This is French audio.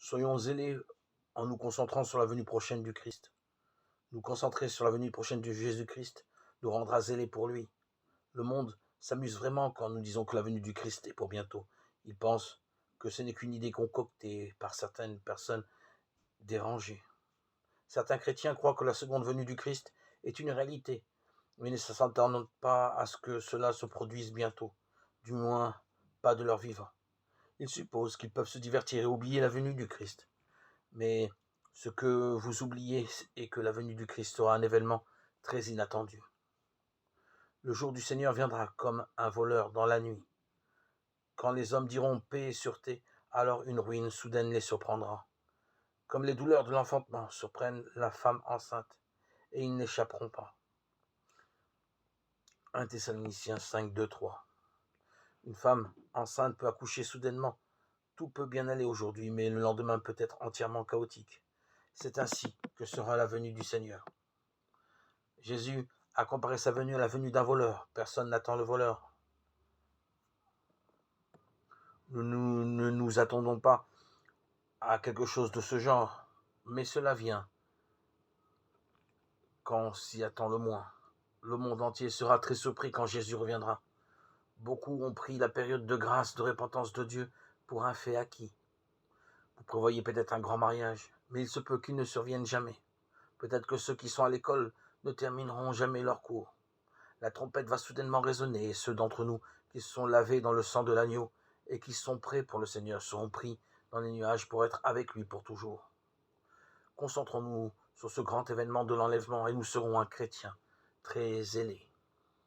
Soyons zélés en nous concentrant sur la venue prochaine du Christ. Nous concentrer sur la venue prochaine de Jésus-Christ nous rendra zélés pour lui. Le monde s'amuse vraiment quand nous disons que la venue du Christ est pour bientôt. Il pense que ce n'est qu'une idée concoctée par certaines personnes dérangées. Certains chrétiens croient que la seconde venue du Christ est une réalité, mais ne s'attendent pas à ce que cela se produise bientôt, du moins pas de leur vivant. Ils supposent qu'ils peuvent se divertir et oublier la venue du Christ. Mais ce que vous oubliez est que la venue du Christ sera un événement très inattendu. Le jour du Seigneur viendra comme un voleur dans la nuit. Quand les hommes diront paix et sûreté, alors une ruine soudaine les surprendra. Comme les douleurs de l'enfantement surprennent la femme enceinte, et ils n'échapperont pas. 1 Thessaloniciens 5, 2, 3. Une femme enceinte peut accoucher soudainement. Tout peut bien aller aujourd'hui, mais le lendemain peut être entièrement chaotique. C'est ainsi que sera la venue du Seigneur. Jésus a comparé sa venue à la venue d'un voleur. Personne n'attend le voleur. Nous ne nous attendons pas à quelque chose de ce genre, mais cela vient quand on s'y attend le moins. Le monde entier sera très surpris quand Jésus reviendra. Beaucoup ont pris la période de grâce, de repentance de Dieu pour un fait acquis. Vous prévoyez peut-être un grand mariage, mais il se peut qu'il ne survienne jamais. Peut-être que ceux qui sont à l'école ne termineront jamais leur cours. La trompette va soudainement résonner et ceux d'entre nous qui se sont lavés dans le sang de l'agneau et qui sont prêts pour le Seigneur seront pris dans les nuages pour être avec lui pour toujours. Concentrons-nous sur ce grand événement de l'enlèvement et nous serons un chrétien très zélé.